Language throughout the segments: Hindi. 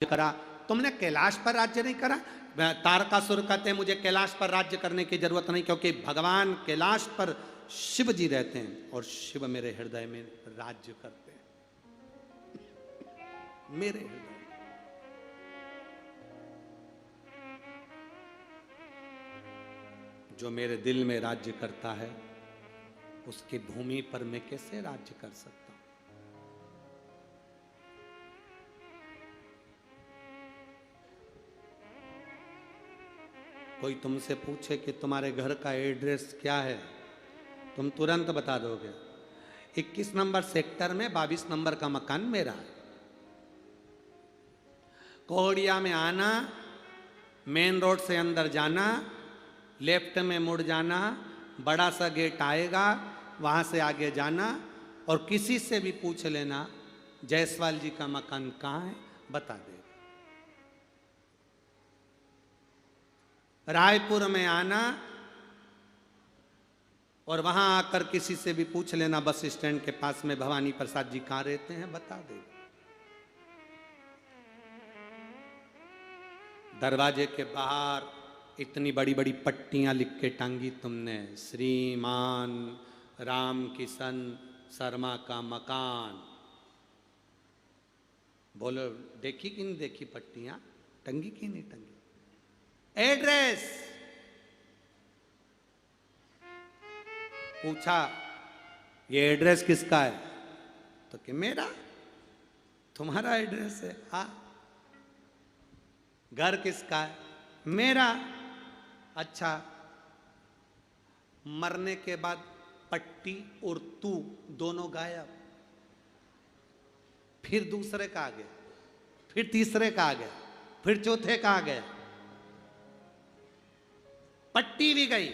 करा, तुमने कैलाश पर राज्य नहीं करा। तारकासुर कहते हैं मुझे कैलाश पर राज्य करने की जरूरत नहीं, क्योंकि भगवान कैलाश पर शिव जी रहते हैं और शिव मेरे हृदय में राज्य करते हैं। मेरे हृदय जो मेरे दिल में राज्य करता है, उसकी भूमि पर मैं कैसे राज्य कर सकता हूं? कोई तुमसे पूछे कि तुम्हारे घर का एड्रेस क्या है, तुम तुरंत बता दोगे 21 नंबर सेक्टर में 22 नंबर का मकान मेरा है। कोहड़िया में आना, मेन रोड से अंदर जाना, लेफ्ट में मुड़ जाना, बड़ा सा गेट आएगा, वहां से आगे जाना और किसी से भी पूछ लेना जायसवाल जी का मकान कहाँ है, बता देगा। रायपुर में आना और वहां आकर किसी से भी पूछ लेना बस स्टैंड के पास में भवानी प्रसाद जी कहाँ रहते हैं, बता देगा। दरवाजे के बाहर इतनी बड़ी बड़ी पट्टियां लिख के टांगी तुमने, श्रीमान राम किशन शर्मा का मकान। बोलो देखी कि नहीं देखी पट्टियां, टंगी कि नहीं टंगी? एड्रेस पूछा ये एड्रेस किसका है, तो कि मेरा। तुम्हारा एड्रेस है? हाँ। घर किसका है? मेरा। अच्छा, मरने के बाद पट्टी और तू दोनों गायब। फिर दूसरे का आ गया, फिर तीसरे का आ गया, फिर चौथे का आ गया। पट्टी भी गई,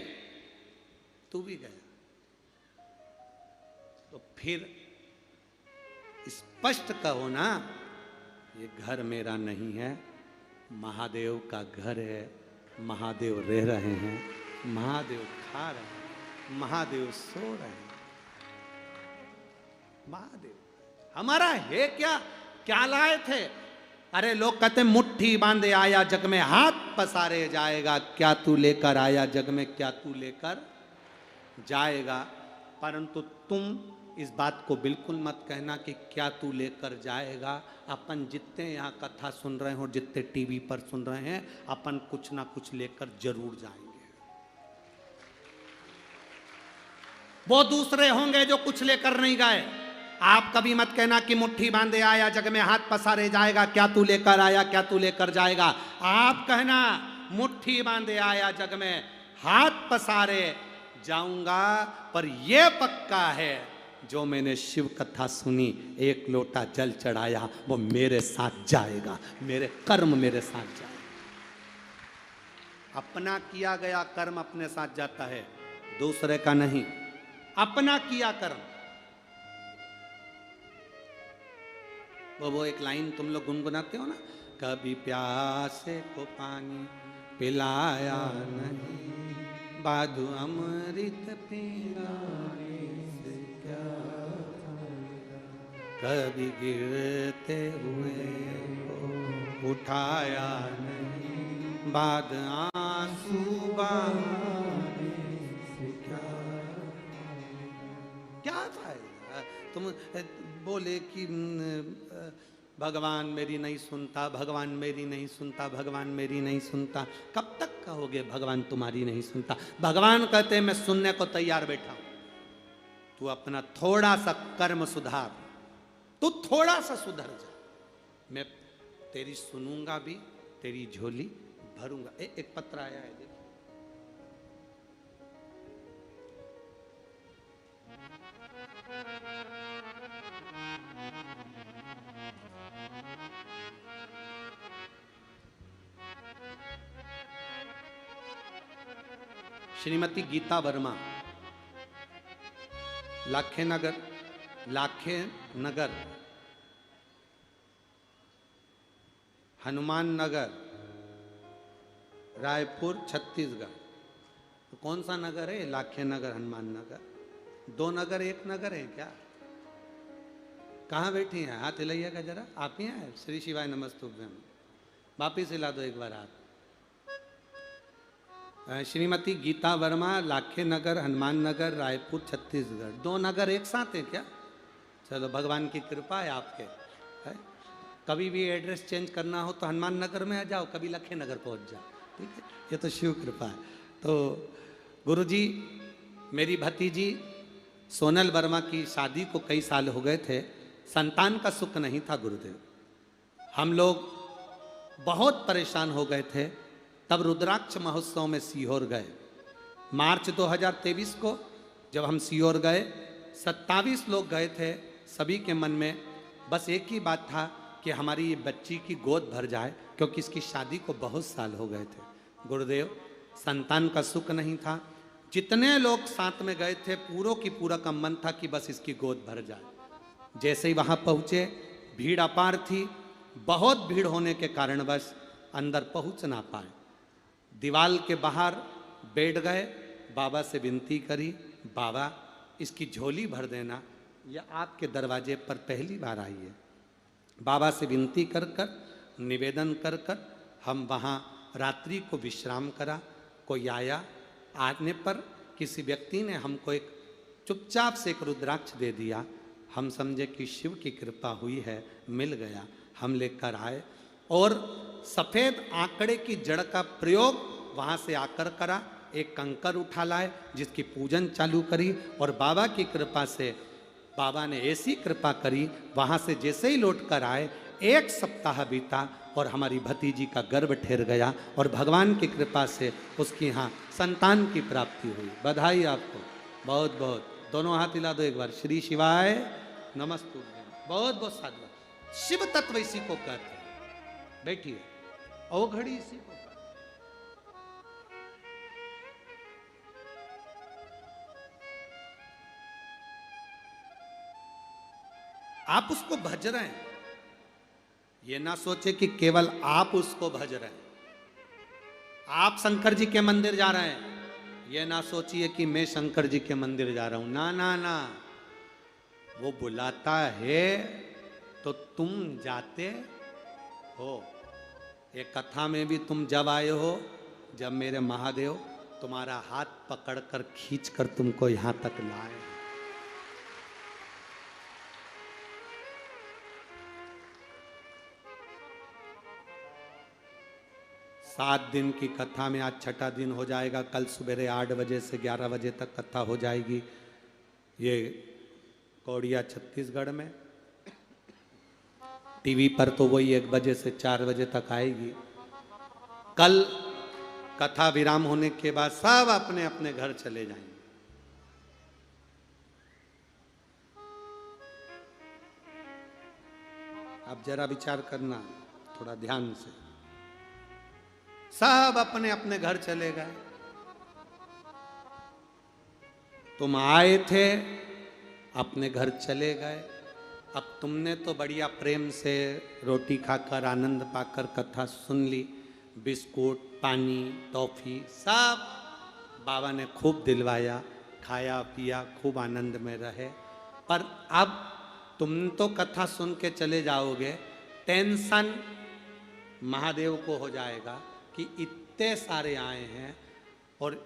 तू भी गया। तो फिर स्पष्ट कहो ना, ये घर मेरा नहीं है, महादेव का घर है, महादेव रह रहे हैं, महादेव खा रहे हैं, महादेव सो रहे हैं। महादेव हमारा है क्या? क्या लाए थे? अरे लोग कहते मुट्ठी बांधे आया जग में हाथ पसारे जाएगा, क्या तू लेकर आया जग में, क्या तू लेकर जाएगा। परंतु तुम इस बात को बिल्कुल मत कहना कि क्या तू लेकर जाएगा। अपन जितने यहाँ कथा सुन रहे हो, जितने टीवी पर सुन रहे हैं, अपन कुछ ना कुछ लेकर जरूर जाएंगे। वो दूसरे होंगे जो कुछ लेकर नहीं गए। आप कभी मत कहना कि मुट्ठी बांधे आया जग में हाथ पसारे जाएगा, क्या तू लेकर आया, क्या तू लेकर जाएगा। आप कहना मुट्ठी बांधे आया जग में हाथ पसारे जाऊंगा, पर यह पक्का है जो मैंने शिव कथा सुनी, एक लोटा जल चढ़ाया, वो मेरे साथ जाएगा, मेरे कर्म मेरे साथ जाएगा। अपना किया गया कर्म अपने साथ जाता है, दूसरे का नहीं। अपना किया कर्म। वो एक लाइन तुम लोग गुनगुनाते हो ना, कभी प्यासे को पानी पिलाया नहीं, बाधु अमृत पिलाने से क्या, कभी गिरते हुए को उठाया नहीं, बाद आंसू बहाने से क्या फायदा। तुम बोले कि भगवान मेरी नहीं सुनता, भगवान मेरी नहीं सुनता, भगवान मेरी नहीं सुनता। कब तक कहोगे भगवान तुम्हारी नहीं सुनता? भगवान कहते हैं मैं सुनने को तैयार बैठा हूं, तू अपना थोड़ा सा कर्म सुधार, तू थोड़ा सा सुधर जा, मैं तेरी सुनूंगा भी, तेरी झोली भरूंगा। एक पत्र आया है, देखो। श्रीमती गीता वर्मा, लाखे नगर, हनुमान नगर, रायपुर, छत्तीसगढ़। तो कौन सा नगर है? लाखे नगर, हनुमान नगर। दो नगर एक नगर है क्या? कहाँ बैठी हैं? हाथ हिलाइएगा जरा। आप ही हैं? श्री शिवाय नमस्तुभ्यम। वापिस हिला दो एक बार हाथ। श्रीमती गीता वर्मा, लाखे नगर, हनुमान नगर, रायपुर, छत्तीसगढ़। 2 नगर एक साथ हैं क्या? चलो भगवान की कृपा है आपके है? कभी भी एड्रेस चेंज करना हो तो हनुमान नगर में आ जाओ, कभी लखे नगर पहुंच जाओ, ठीक है? ये तो शिव कृपा है। तो गुरुजी, मेरी भतीजी सोनल वर्मा की शादी को कई साल हो गए थे, संतान का सुख नहीं था गुरुदेव। हम लोग बहुत परेशान हो गए थे, तब रुद्राक्ष महोत्सव में सीहोर गए। मार्च 2023 को जब हम सीहोर गए, 27 लोग गए थे। सभी के मन में बस एक ही बात था कि हमारी ये बच्ची की गोद भर जाए, क्योंकि इसकी शादी को बहुत साल हो गए थे। गुरुदेव, संतान का सुख नहीं था। जितने लोग साथ में गए थे, पूरों की पूरा का मन था कि बस इसकी गोद भर जाए। जैसे ही वहाँ पहुँचे, भीड़ अपार थी। बहुत भीड़ होने के कारणवश अंदर पहुँच ना पाए। दीवाल के बाहर बैठ गए, बाबा से विनती करी, बाबा इसकी झोली भर देना, यह आपके दरवाजे पर पहली बार आई है। बाबा से विनती कर कर, निवेदन कर कर हम वहाँ रात्रि को विश्राम करा। कोई आया, आने पर किसी व्यक्ति ने हमको एक चुपचाप से एक रुद्राक्ष दे दिया। हम समझे कि शिव की कृपा हुई है, मिल गया। हम लेकर आए और सफ़ेद आंकड़े की जड़ का प्रयोग वहाँ से आकर करा। एक कंकर उठा लाए, जिसकी पूजन चालू करी, और बाबा की कृपा से बाबा ने ऐसी कृपा करी, वहाँ से जैसे ही लौट कर आए, 1 सप्ताह बीता और हमारी भतीजी का गर्भ ठहर गया, और भगवान की कृपा से उसकी यहाँ संतान की प्राप्ति हुई। बधाई आपको, बहुत बहुत। दोनों हाथ हिला दो एक बार। श्री शिवाय नमस्तुभ्यं। बहुत बहुत साधुवाद। शिव तत्व इसी को कहते हैं। बैठिए। अवघड़ी इसी को कहते हैं। आप उसको भज रहे हैं, ये ना सोचे कि केवल आप उसको भज रहे हैं। आप शंकर जी के मंदिर जा रहे हैं, ये ना सोचिए कि मैं शंकर जी के मंदिर जा रहा हूं। ना ना ना, वो बुलाता है तो तुम जाते हो। एक कथा में भी तुम जब आए हो, जब मेरे महादेव तुम्हारा हाथ पकड़कर खींचकर तुमको यहां तक लाए। सात दिन की कथा में आज छठा दिन हो जाएगा। कल सुबह 8 बजे से 11 बजे तक कथा हो जाएगी। ये कौड़िया छत्तीसगढ़ में। टीवी पर तो वही 1 बजे से 4 बजे तक आएगी। कल कथा विराम होने के बाद सब अपने अपने घर चले जाएंगे। आप जरा विचार करना थोड़ा ध्यान से। सब अपने अपने घर चले गए। तुम आए थे, अपने घर चले गए। अब तुमने तो बढ़िया प्रेम से रोटी खाकर आनंद पाकर कथा सुन ली। बिस्कुट, पानी, टॉफी सब बाबा ने खूब दिलवाया, खाया पिया, खूब आनंद में रहे। पर अब तुम तो कथा सुन के चले जाओगे, टेंशन महादेव को हो जाएगा कि इतने सारे आए हैं और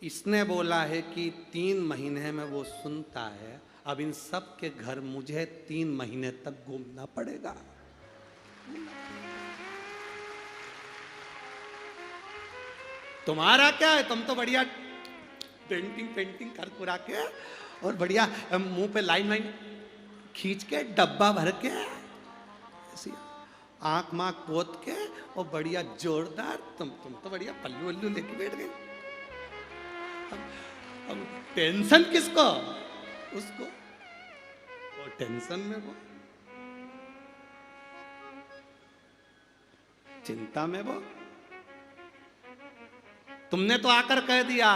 इसने बोला है कि 3 महीने में वो सुनता है। अब इन सब के घर मुझे 3 महीने तक घूमना पड़ेगा। तुम्हारा क्या है, तुम तो बढ़िया पेंटिंग कर कुरा के और बढ़िया मुंह पे लाइन खींच के डब्बा भर के आंख मांख पोत के और बढ़िया जोरदार तुम तो बढ़िया पल्लू वल्लू लेके बैठ गए। अब टेंशन किसको? उसको। वो टेंशन में, वो चिंता में। वो तुमने तो आकर कह दिया,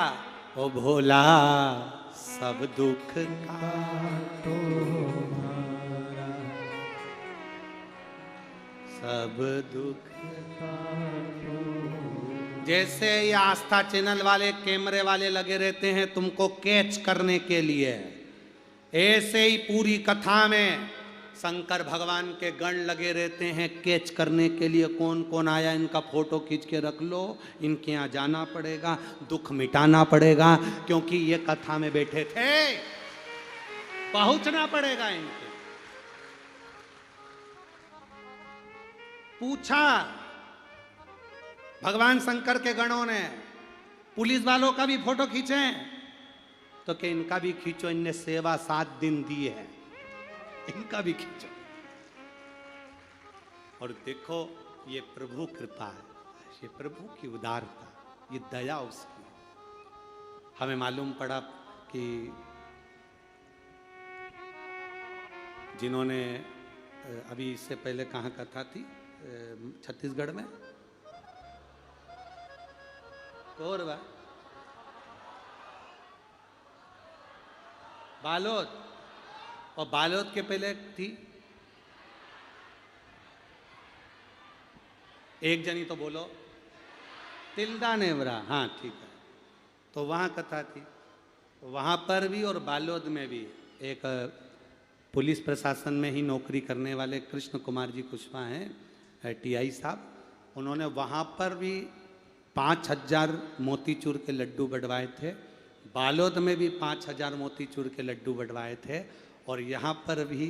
ओ भोला सब दुख काटो, सब दुख काटो। जैसे ये आस्था चैनल वाले कैमरे वाले लगे रहते हैं तुमको कैच करने के लिए, ऐसे ही पूरी कथा में शंकर भगवान के गण लगे रहते हैं कैच करने के लिए, कौन कौन आया इनका फोटो खींच के रख लो, इनके यहाँ जाना पड़ेगा, दुख मिटाना पड़ेगा, क्योंकि ये कथा में बैठे थे, पहुंचना पड़ेगा इनके। पूछा भगवान शंकर के गणों ने, पुलिस वालों का भी फोटो खींचे तो कि इनका भी खींचो, इनने सेवा 7 दिन दी है, इनका भी खींचो। और देखो ये प्रभु कृपा है, ये प्रभु की उदारता, ये दया उसकी। हमें मालूम पड़ा कि जिन्होंने अभी इससे पहले कहाँ कथा थी, छत्तीसगढ़ में कोरबा, बालोद, और बालोद के पहले थी एक जनी, तो बोलो तिल्दा नेवरा, हाँ ठीक है, तो वहाँ कथा थी। वहाँ पर भी और बालोद में भी एक पुलिस प्रशासन में ही नौकरी करने वाले कृष्ण कुमार जी कुशवाहा हैं, टीआई साहब, उन्होंने वहाँ पर भी 5000 मोतीचूर के लड्डू बंटवाए थे, बालोद में भी 5000 मोतीचूर के लड्डू बंटवाए थे, और यहाँ पर भी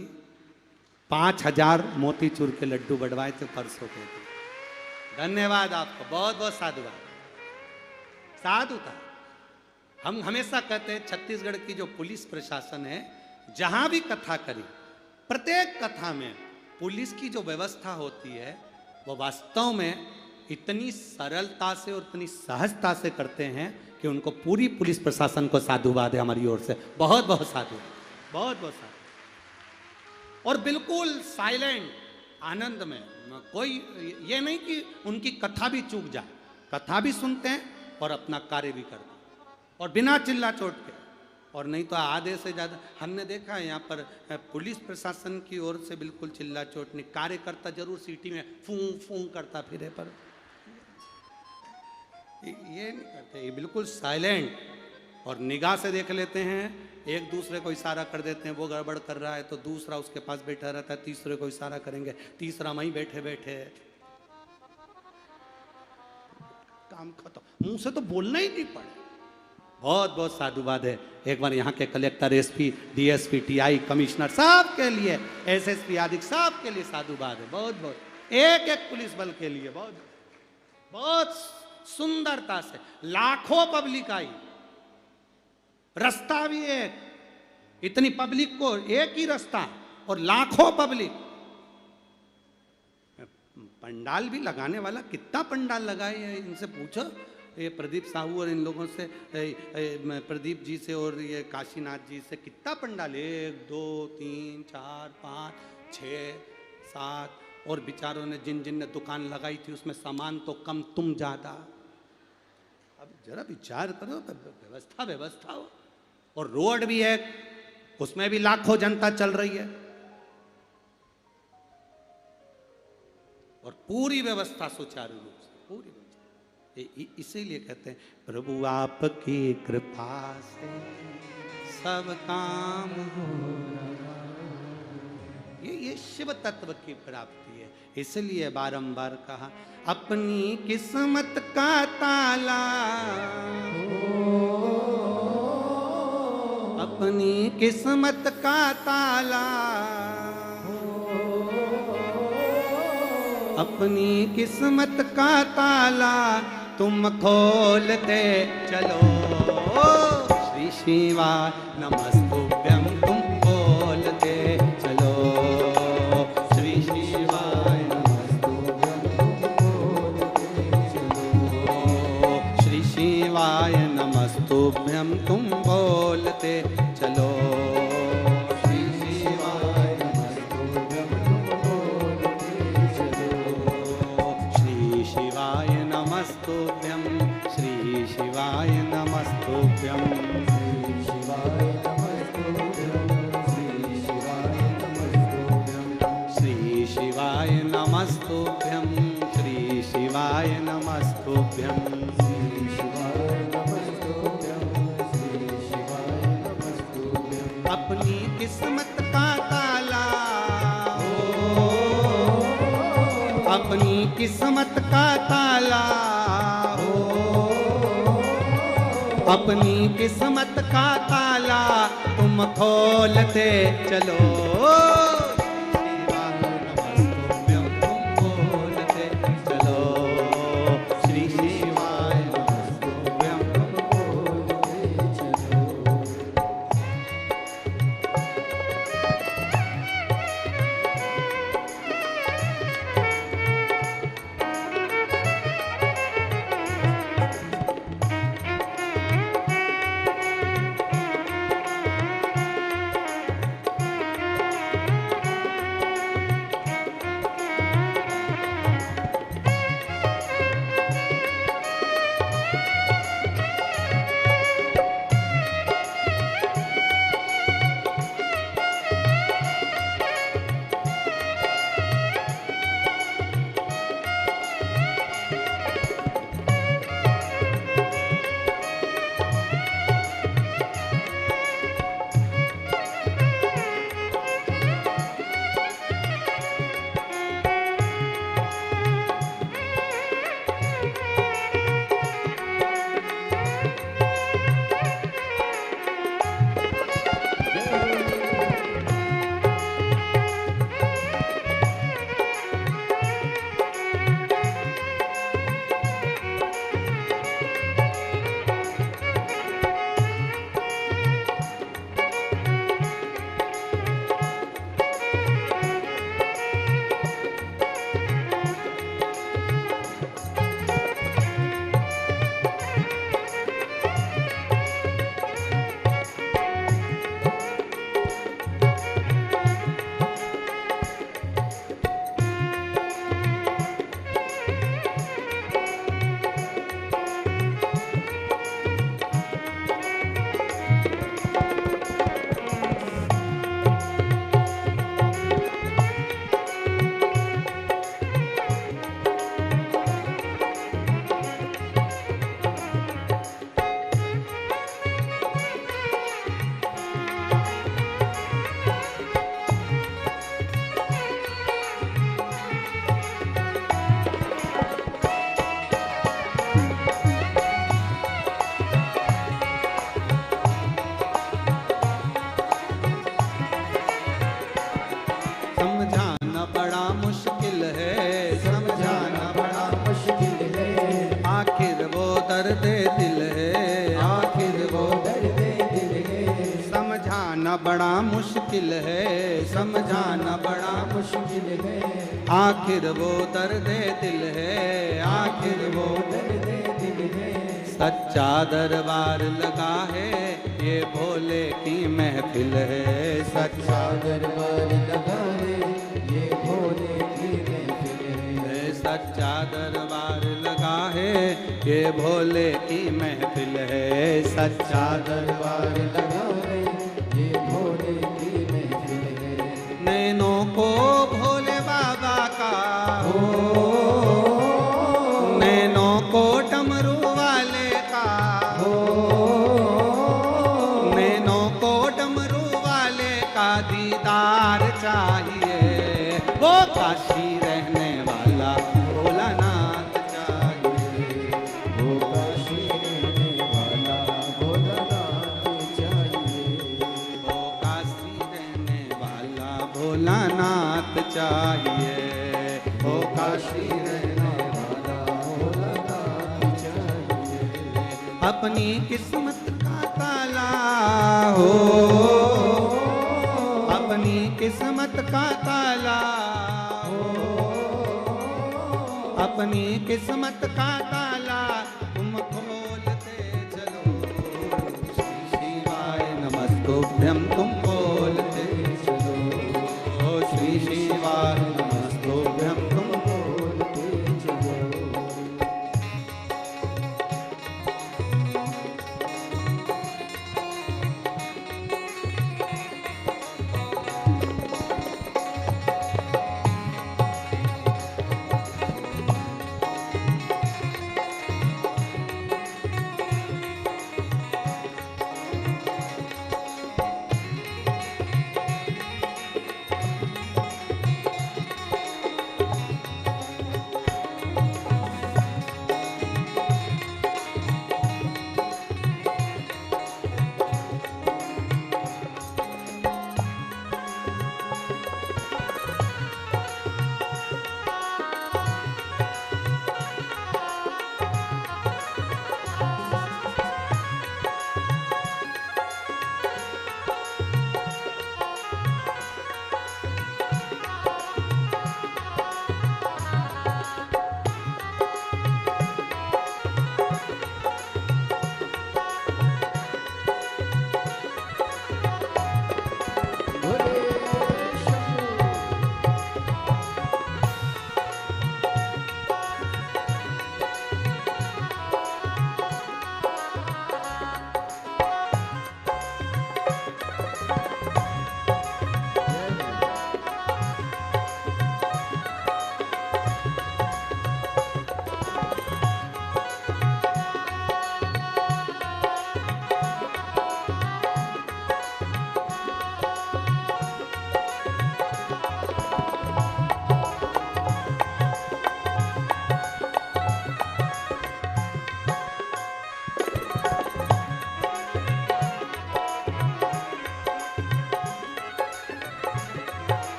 5000 मोतीचूर के लड्डू बंटवाए थे परसों के दिन। धन्यवाद आपको, बहुत बहुत साधुवाद, साधु था। हम हमेशा कहते हैं छत्तीसगढ़ की जो पुलिस प्रशासन है, जहाँ भी कथा करी, प्रत्येक कथा में पुलिस की जो व्यवस्था होती है वो वास्तव में इतनी सरलता से और इतनी सहजता से करते हैं कि उनको पूरी पुलिस प्रशासन को साधुवाद है हमारी ओर से, बहुत बहुत साधु, बहुत बहुत साधु। और बिल्कुल साइलेंट, आनंद में, कोई ये नहीं कि उनकी कथा भी चूक जाए, कथा भी सुनते हैं और अपना कार्य भी करते हैं, और बिना चिल्ला चोट के। और नहीं तो आधे से ज़्यादा हमने देखा है यहाँ पर पुलिस प्रशासन की ओर से बिल्कुल चिल्ला चोट नहीं, कार्यकर्ता जरूर सीटी में फूं फूं करता फिरे, पर ये नहीं करते, ये बिल्कुल साइलेंट, और निगाह से देख लेते हैं, एक दूसरे को इशारा कर देते हैं, वो गड़बड़ कर रहा है तो दूसरा उसके पास बैठा रहता है, तीसरे को इशारा करेंगे, तीसरा वहीं बैठे बैठे काम खत्म, मुंह से तो बोलना ही नहीं पड़े। बहुत बहुत साधुवाद है। एक बार यहाँ के collector, SP, DSP, TI, commissioner, सब के लिए, एसएसपी आदि सब के लिए साधुवाद है, बहुत बहुत, एक एक पुलिस बल के लिए बहुत बहुत सुंदरता से। लाखों पब्लिक आई, रास्ता भी एक, इतनी पब्लिक को एक ही रास्ता, और लाखों पब्लिक। पंडाल भी लगाने वाला कितना पंडाल लगाए है, इनसे पूछो, ये प्रदीप साहू और इन लोगों से, प्रदीप जी से और ये काशीनाथ जी से, कितना पंडाल, 1 2 3 4 5 6 7, और बेचारों ने जिन जिन ने दुकान लगाई थी उसमें सामान तो कम, तुम ज्यादा। अब जरा विचार करो, व्यवस्था व्यवस्था हो, और रोड भी है, उसमें भी लाखों जनता चल रही है, और पूरी व्यवस्था सुचारू रूप से, पूरी व्यवस्था। इसीलिए कहते हैं प्रभु आपकी कृपा से सब काम हो रहा। ये शिव तत्व की प्राप्ति है, इसलिए बारंबार कहा अपनी किस्मत का ताला, अपनी किस्मत का ताला, अपनी किस्मत का ताला तुम खोलते चलो। श्री शिवाय नमस्तुभ्यं, तुम खोलते चलो। श्री शिवाय नमस्तुभ्यं, श्री शिवाय नमस्तुभ्यं, तुम बोलते चलो। नमस्तुभ्यं, श्री शिवाय नमस्तुभ्यं, श्री शिवाय नमस्तुभ्यं, श्री शिवाय नमस्तुभ्यं, श्री शिवाय नमस्तुभ्यं, श्री शिवाय नमस्तुभ्यं, श्री शिवाय नमस्तुभ्यं। अपनी किस्मत का ताला किस्मत का ताला हो, अपनी किस्मत का ताला तुम खोलते चलो। बड़ा मुश्किल है, समझाना बड़ा मुश्किल है, आखिर वो दर्द दिल है, आखिर वो दर्द दिल है। सच्चा दरबार लगा है, ये भोले की महफिल है, सच्चा दरबार लगा है, ये भोले की महफिल है, सच्चा दरबार लगा है, ये भोले की महफिल है, सच्चा दरबार लगा है, नैनों को भोले बाबा का हो, नैनों को डमरू वाले का हो, नैनों को डमरू वाले का दीदार चाहिए, वो काशी रहने वाला भोलानाथ चाहिए, वो काशी रहने वाला भोलानाथ चाहिए, वो काशी रहने वाला भोलानाथ चाहिए, वो काशी रहने वाला भोलानाथ चाहिए। अपनी किस्मत का ताला हो, अपनी किस्मत का ताला हो, अपनी किस्मत का ताला तुम खोलते चलो, श्री शिवाय नमस्तुभ्यं तुम खोलते चलो, श्री शिवाय नमस्तुभ्यं तुम खोलते चलो।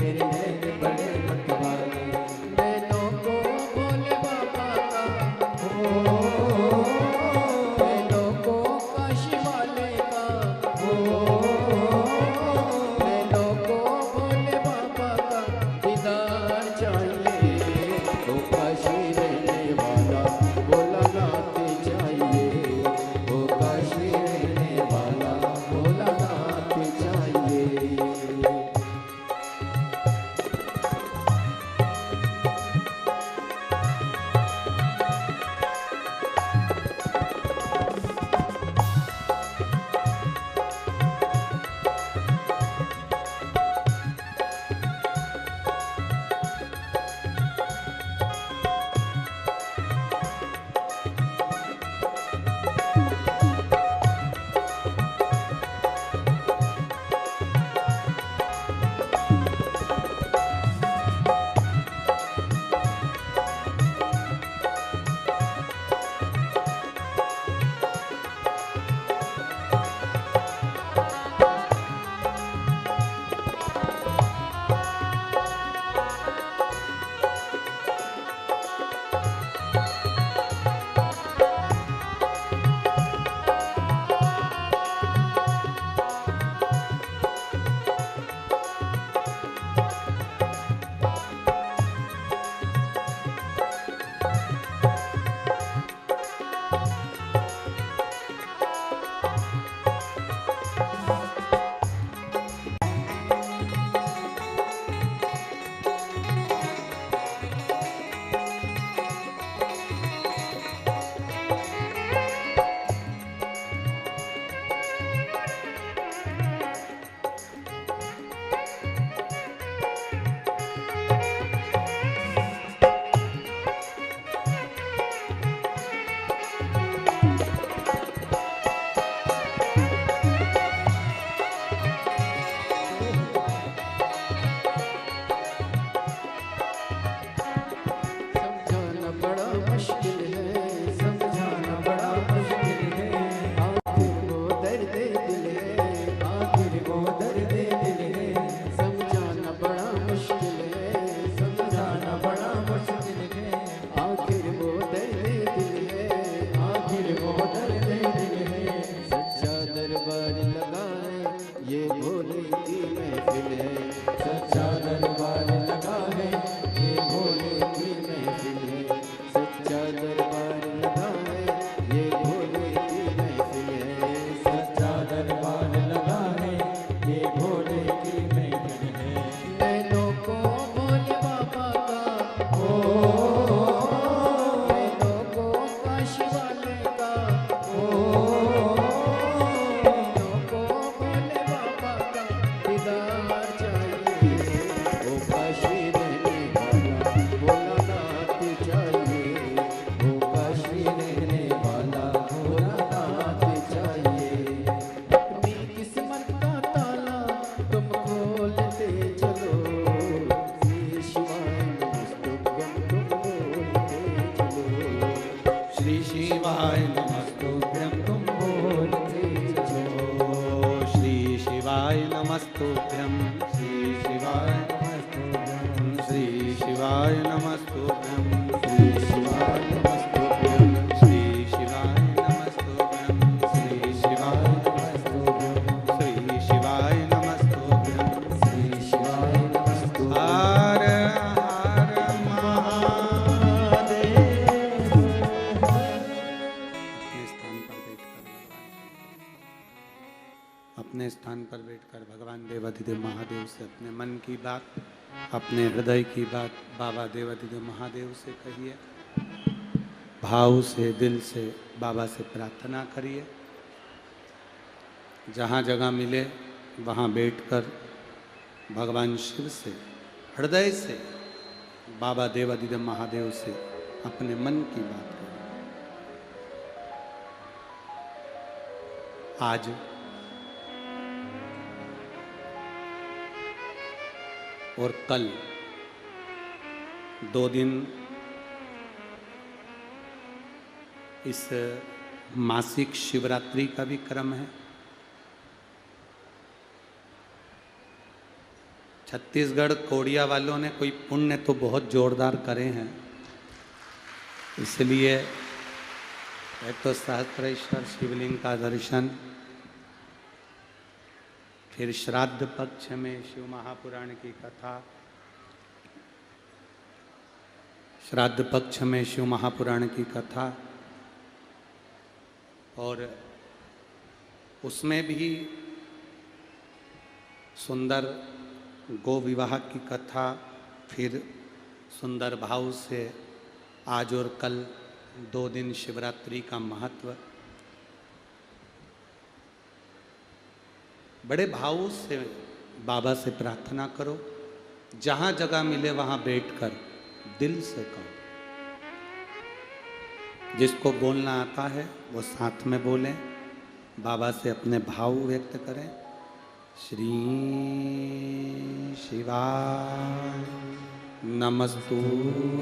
तेरे नैन बड़े मतवाले, नैनों को भोले बाबा का नैनों को काशी वाले का नैनों को भोले बाबा का दीदार चाहिए। वो काशी रहने वाला भोलानाथ चाहिए, वो काशी रहने वाला भोलानाथ चाहिए। समझाना बड़ा मुश्किल है, समझाना बड़ा मुश्किल है, आखिर वो दर्द दिल है, आखिर वो दर्द दिल है। समझाना बड़ा मुश्किल है, समझाना बड़ा मुश्किल है, आखिर वो दर्द दिल है, आखिर वो दर्द दिल है। सच्चा दरबार लगा है, ये भोले की महफिल है, सच्चा दरबार लगा है, ये भोले की महफिल है, सच्चा दरबार लगा है, ये भोले की महफिल है, सच्चा दरबार लगा है, ये भोले की महफिल है। नैनों को भोले बाबा का नैनों को काशी वाले का नैनों को भोले बाबा का दीदार चाहिए। वो काशी रहने वाला भोलानाथ चाहिए, वो काशी रहने वाला भोलानाथ चाहिए। अपनी किस्मत का ताला तुम खोलते चलो, श्री शिवाय नमस्तुभ्यं तुम बोलते चलो, श्री शिवाय नमस्तुभ्यं तुम बोलते चलो। श्री शिवाय नमस्तुभ्यं, श्री शिवाय श्री शिवाय नमस्तुभ्यं, श्री शिवाय नमस्तुभ्यं, श्री शिवाय नमस्तुभ्यं, श्री शिवाय नमस्तुभ्यं, श्री शिवाय नमस्तुभ्यं। श्री शिवाय नमस्तुभ्यं। हर हर महादेव। अपने स्थान पर बैठकर भगवान देवाधिदेव महादेव से अपने मन की बात, अपने हृदय की बात बाबा देवाधिदेव महादेव से कहिए। भाव से, दिल से बाबा से प्रार्थना करिए। जहाँ जगह मिले वहाँ बैठकर भगवान शिव से हृदय से बाबा देवाधिदेव महादेव से अपने मन की बात करें। आज और कल 2 दिन इस मासिक शिवरात्रि का भी क्रम है। छत्तीसगढ़ कोड़िया वालों ने कोई पुण्य तो बहुत जोरदार करे हैं, इसलिए एक तो सहस्त्रेश्वर शिवलिंग का दर्शन, फिर श्राद्ध पक्ष में शिव महापुराण की कथा, श्राद्ध पक्ष में शिव महापुराण की कथा, और उसमें भी सुंदर गो विवाह की कथा, फिर सुंदर भाव से आज और कल 2 दिन शिवरात्रि का महत्व। बड़े भाव से बाबा से प्रार्थना करो, जहाँ जगह मिले वहाँ बैठकर दिल से कहो। जिसको बोलना आता है वो साथ में बोलें, बाबा से अपने भाव व्यक्त करें। श्री शिवाय नमस्तुभ्यं,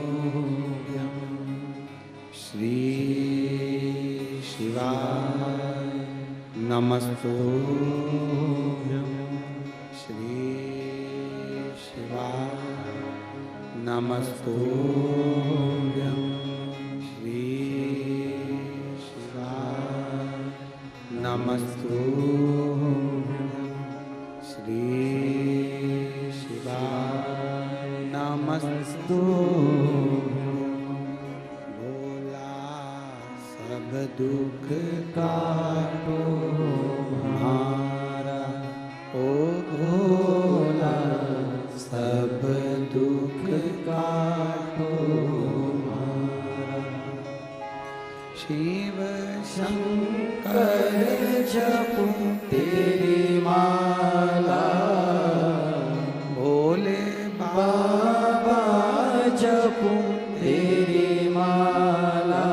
श्री शिवाय नमस्तुभ्यं, श्री शिवाय नमस्तुभ्यं, श्री शिवाय नमस्तुभ्यं, श्री शिवाय नमस्तुभ्यं। भोला सब दुख काटो हमारा, ओ भोला सब दुख काटो हमारा। शिव शंकर जपो तेरी माला, भोले बाबा जपो तेरी माला,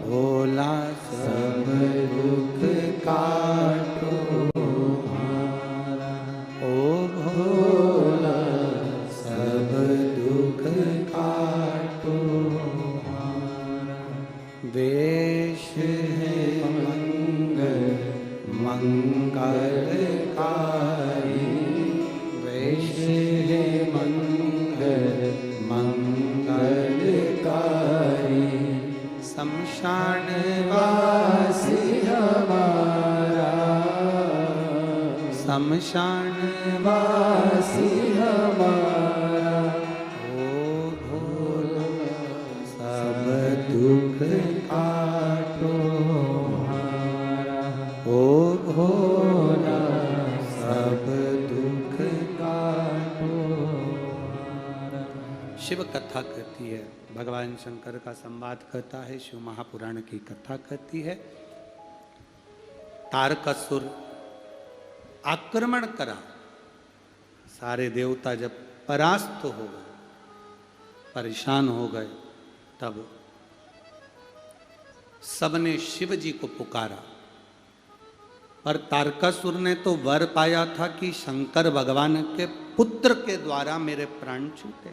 भोला सब दुख काटो हमारा, ओ भोला सब दुख काटो हमारा। वेश है मंगलकारी, वेश है मंगलकारी, शमशान वासी हमारा, शमशान वासी हमारा, ओ भोला सब दुख काटो हमारा, ओ भोला सब दुख काटो हमारा। शिव कथा कहती है, भगवान शंकर का संवाद कहता है, शिव महापुराण की कथा कहती है। तारकासुर आक्रमण करा, सारे देवता जब परास्त हो गए, परेशान हो गए, तब सबने शिव जी को पुकारा। पर तारकासुर ने तो वर पाया था कि शंकर भगवान के पुत्र के द्वारा मेरे प्राण छूटे।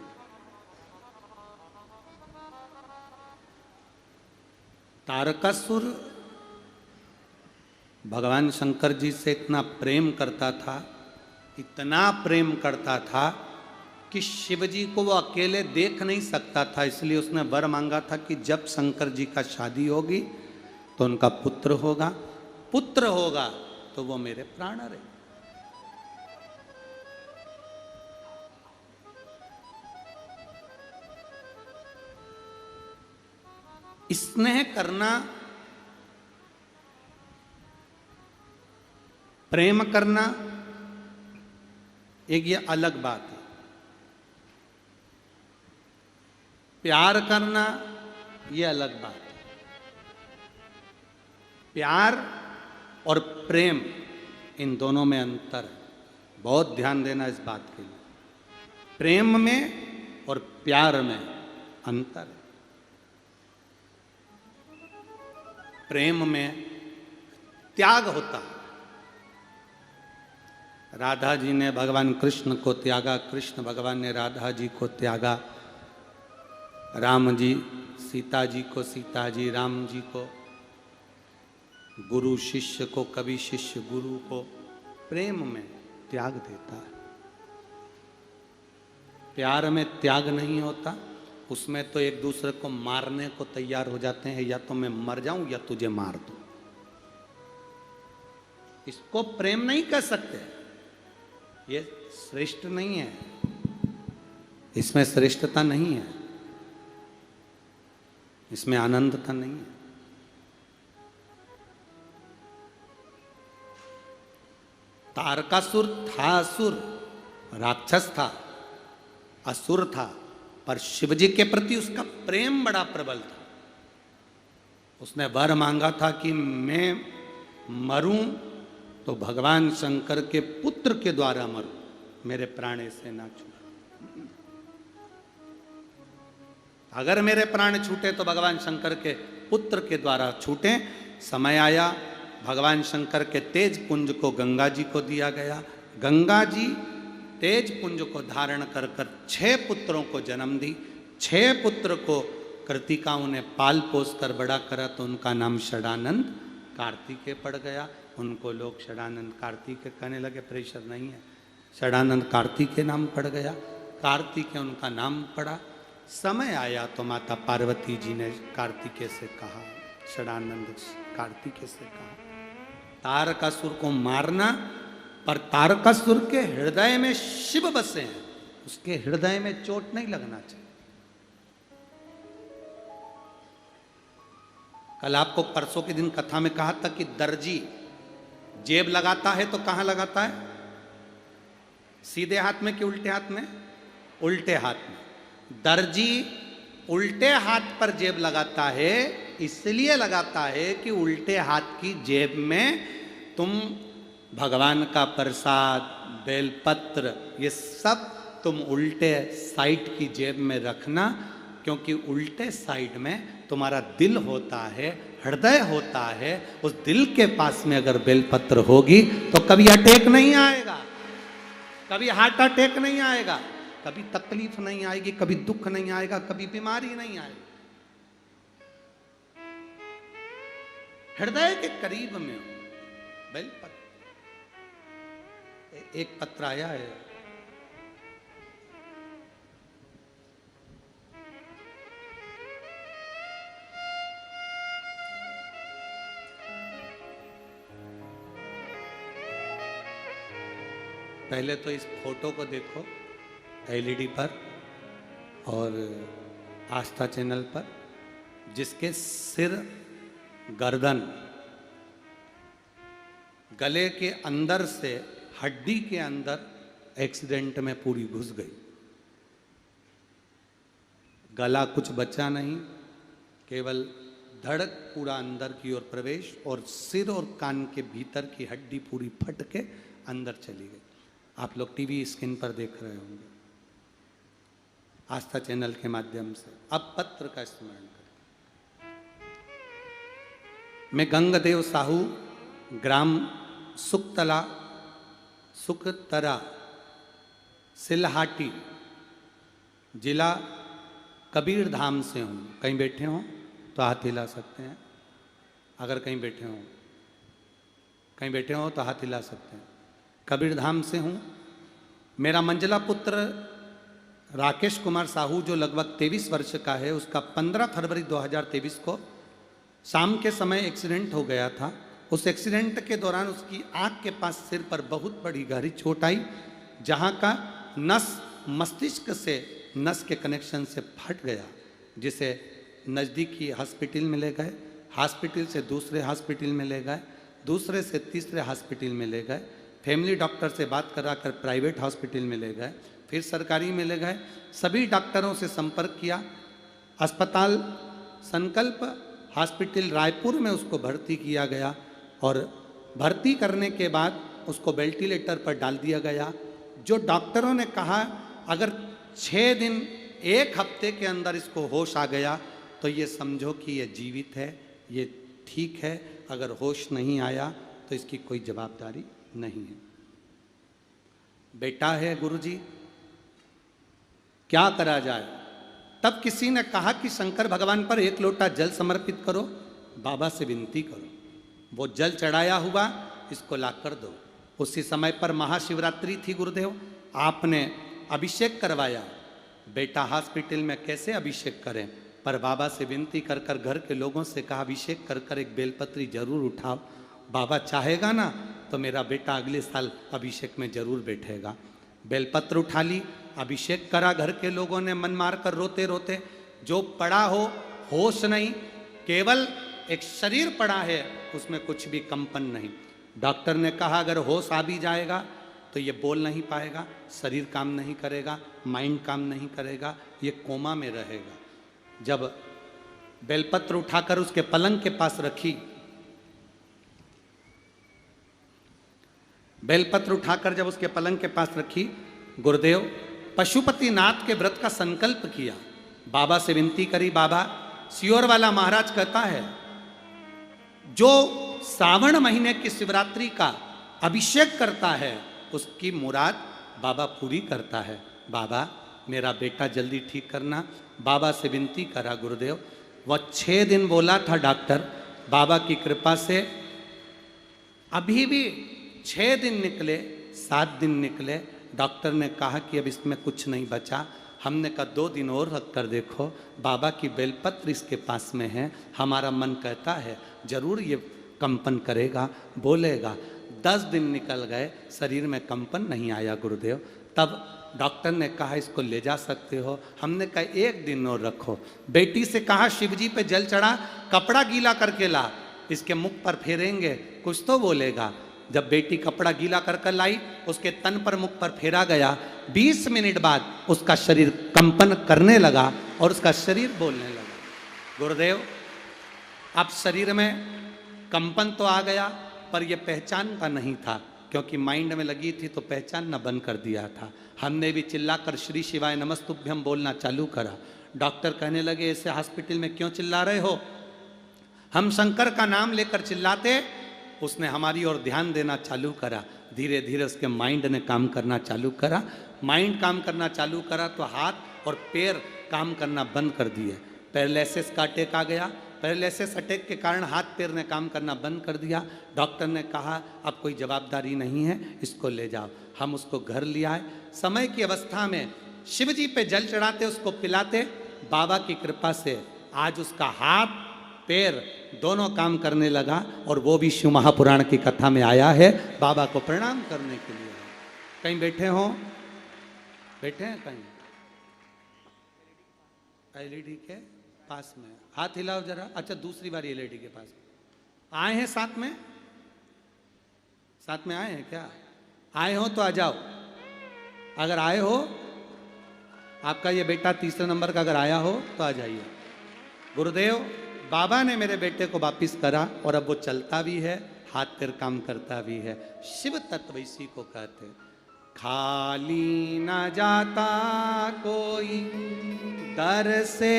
तारकासुर भगवान शंकर जी से इतना प्रेम करता था, इतना प्रेम करता था कि शिव जी को वो अकेले देख नहीं सकता था, इसलिए उसने वर मांगा था कि जब शंकर जी का शादी होगी तो उनका पुत्र होगा, पुत्र होगा तो वो मेरे प्राण रहे। स्नेह करना, प्रेम करना एक ये अलग बात है, प्यार करना ये अलग बात है। प्यार और प्रेम इन दोनों में अंतर है, बहुत ध्यान देना इस बात के लिए। प्रेम में और प्यार में अंतर है। प्रेम में त्याग होता है। राधा जी ने भगवान कृष्ण को त्यागा, कृष्ण भगवान ने राधा जी को त्यागा, राम जी सीता जी को, सीता जी राम जी को, गुरु शिष्य को, कभी शिष्य गुरु को। प्रेम में त्याग देता है। प्यार में त्याग नहीं होता, उसमें तो एक दूसरे को मारने को तैयार हो जाते हैं, या तो मैं मर जाऊं या तुझे मार दूं। इसको प्रेम नहीं कह सकते, ये श्रेष्ठ नहीं है, इसमें श्रेष्ठता नहीं है, इसमें आनंदता नहीं है। तारकासुर था, असुर राक्षस था, असुर था, पर शिवजी के प्रति उसका प्रेम बड़ा प्रबल था। उसने वर मांगा था कि मैं मरूं तो भगवान शंकर के पुत्र के द्वारा मरूं, मेरे प्राण से ना छूटे। अगर मेरे प्राण छूटे तो भगवान शंकर के पुत्र के द्वारा छूटे। समय आया, भगवान शंकर के तेज पुंज को गंगा जी को दिया गया। गंगा जी तेज पुंज को धारण कर कर 6 पुत्रों को जन्म दी। 6 पुत्र को कृतिकाओं ने पाल पोस कर बड़ा करा, तो उनका नाम षडानंद कार्तिकेय पड़ गया। उनको लोग षडानंद कार्तिकेय कहने लगे, प्रेशर नहीं है, षडानंद कार्तिकेय नाम पड़ गया। कार्तिकेय उनका नाम पड़ा। समय आया तो माता पार्वती जी ने कार्तिकेय से कहा, षडानंद कार्तिकेय से कहा, तारकासुर को मारना, पर तारकासुर के हृदय में शिव बसे हैं, उसके हृदय में चोट नहीं लगना चाहिए। कल आपको परसों के दिन कथा में कहा था कि दर्जी जेब लगाता है तो कहां लगाता है? सीधे हाथ में कि उल्टे हाथ में? उल्टे हाथ में। दर्जी उल्टे हाथ पर जेब लगाता है, इसलिए लगाता है कि उल्टे हाथ की जेब में तुम भगवान का प्रसाद, बेलपत्र, ये सब तुम उल्टे साइड की जेब में रखना, क्योंकि उल्टे साइड में तुम्हारा दिल होता है, हृदय होता है। उस दिल के पास में अगर बेलपत्र होगी तो कभी अटैक नहीं आएगा, कभी हार्ट अटैक नहीं आएगा, कभी तकलीफ नहीं आएगी, कभी दुख नहीं आएगा, कभी बीमारी नहीं आएगी। हृदय के करीब में हो बेलपत्र। एक पत्र आया है, पहले तो इस फोटो को देखो एलईडी पर और आस्था चैनल पर, जिसके सिर, गर्दन, गले के अंदर से हड्डी के अंदर एक्सीडेंट में पूरी घुस गई। गला कुछ बचा नहीं, केवल धड़ पूरा अंदर की ओर प्रवेश, और सिर और कान के भीतर की हड्डी पूरी फट के अंदर चली गई। आप लोग टीवी स्क्रीन पर देख रहे होंगे आस्था चैनल के माध्यम से। अब पत्र का स्मरण करें। मैं गंगदेव साहू, ग्राम सुकतरा, सिलहाटी, जिला कबीरधाम से हूँ। कहीं बैठे हों तो हाथ हिला सकते हैं। अगर कहीं बैठे हों तो हाथ हिला सकते हैं। कबीरधाम से हूँ। मेरा मंझला पुत्र राकेश कुमार साहू, जो लगभग 23 वर्ष का है, उसका 15 फरवरी 2023 को शाम के समय एक्सीडेंट हो गया था। उस एक्सीडेंट के दौरान उसकी आँख के पास सिर पर बहुत बड़ी गहरी चोट आई, जहाँ का नस मस्तिष्क से, नस के कनेक्शन से फट गया, जिसे नज़दीकी हॉस्पिटल में ले गए, हॉस्पिटल से दूसरे हॉस्पिटल में ले गए, दूसरे से तीसरे हॉस्पिटल में ले गए, फैमिली डॉक्टर से बात कराकर प्राइवेट हॉस्पिटल में ले गए, फिर सरकारी में ले गए। सभी डॉक्टरों से संपर्क किया। अस्पताल संकल्प हॉस्पिटल रायपुर में उसको भर्ती किया गया, और भर्ती करने के बाद उसको वेंटिलेटर पर डाल दिया गया। जो डॉक्टरों ने कहा अगर 6 दिन 1 हफ्ते के अंदर इसको होश आ गया तो ये समझो कि ये जीवित है, ये ठीक है। अगर होश नहीं आया तो इसकी कोई जवाबदारी नहीं है। बेटा है गुरुजी, क्या करा जाए? तब किसी ने कहा कि शंकर भगवान पर 1 लोटा जल समर्पित करो, बाबा से विनती करो। वो जल चढ़ाया हुआ, इसको ला कर दो। उसी समय पर महाशिवरात्रि थी गुरुदेव, आपने अभिषेक करवाया, बेटा हॉस्पिटल में कैसे अभिषेक करें, पर बाबा से विनती कर कर घर के लोगों से कहा अभिषेक कर कर एक बेलपत्री जरूर उठाओ, बाबा चाहेगा ना तो मेरा बेटा अगले साल अभिषेक में जरूर बैठेगा। बेलपत्र उठा ली, अभिषेक करा घर के लोगों ने मन मार कर रोते रोते। जो पड़ा हो होश नहीं, केवल एक शरीर पड़ा है, उसमें कुछ भी कंपन नहीं। डॉक्टर ने कहा अगर होश आ भी जाएगा तो ये बोल नहीं पाएगा, शरीर काम नहीं करेगा, माइंड काम नहीं करेगा, ये कोमा में रहेगा। जब बेलपत्र उठाकर उसके पलंग के पास रखी, बेलपत्र उठाकर जब उसके पलंग के पास रखी, गुरुदेव पशुपतिनाथ के व्रत का संकल्प किया, बाबा से विनती करी, बाबा सियोर वाला महाराज कहता है जो श्रावण महीने की शिवरात्रि का अभिषेक करता है उसकी मुराद बाबा पूरी करता है, बाबा मेरा बेटा जल्दी ठीक करना। बाबा से विनती करा गुरुदेव, वह 6 दिन बोला था डॉक्टर, बाबा की कृपा से अभी भी 6 दिन निकले, 7 दिन निकले। डॉक्टर ने कहा कि अब इसमें कुछ नहीं बचा। हमने कहा 2 दिन और रख कर देखो, बाबा की बेलपत्र इसके पास में है, हमारा मन कहता है जरूर ये कंपन करेगा, बोलेगा। 10 दिन निकल गए, शरीर में कंपन नहीं आया गुरुदेव। तब डॉक्टर ने कहा इसको ले जा सकते हो। हमने कहा 1 दिन और रखो। बेटी से कहा शिवजी पे जल चढ़ा, कपड़ा गीला करके ला, इसके मुख पर फेरेंगे कुछ तो बोलेगा। जब बेटी कपड़ा गीला कर कर लाई, उसके तन पर मुख पर फेरा गया। 20 मिनट बाद उसका शरीर कंपन करने लगा और उसका शरीर बोलने लगा। गुरुदेव अब शरीर में कंपन तो आ गया, पर यह पहचानता नहीं था, क्योंकि माइंड में लगी थी तो पहचानना बंद कर दिया था। हमने भी चिल्लाकर श्री शिवाय नमस्तुभ्यम बोलना चालू करा। डॉक्टर कहने लगे ऐसे हॉस्पिटल में क्यों चिल्ला रहे हो? हम शंकर का नाम लेकर चिल्लाते। उसने हमारी ओर ध्यान देना चालू करा। धीरे धीरे उसके माइंड ने काम करना चालू करा। माइंड काम करना चालू करा तो हाथ और पैर काम करना बंद कर दिए। पैरालिसिस का अटैक आ गया। पैरालिसिस अटैक के कारण हाथ पैर ने काम करना बंद कर दिया। डॉक्टर ने कहा अब कोई जवाबदारी नहीं है, इसको ले जाओ। हम उसको घर ले आए। समय की अवस्था में शिव जी पे जल चढ़ाते, उसको पिलाते। बाबा की कृपा से आज उसका हाथ पैर दोनों काम करने लगा और वो भी शिव महापुराण की कथा में आया है। बाबा को प्रणाम करने के लिए कहीं बैठे हो, बैठे हैं कहीं एलईडी के पास में, हाथ हिलाओ जरा। अच्छा दूसरी बार एलईडी के पास आए हैं, साथ में आए हैं क्या? आए हो तो आ जाओ। अगर आए हो, आपका ये बेटा 3 नंबर का अगर आया हो तो आ जाइए। गुरुदेव बाबा ने मेरे बेटे को वापिस करा और अब वो चलता भी है, हाथ पैर काम करता भी है। शिव तत्व इसी को कहते। खाली न जाता कोई दर से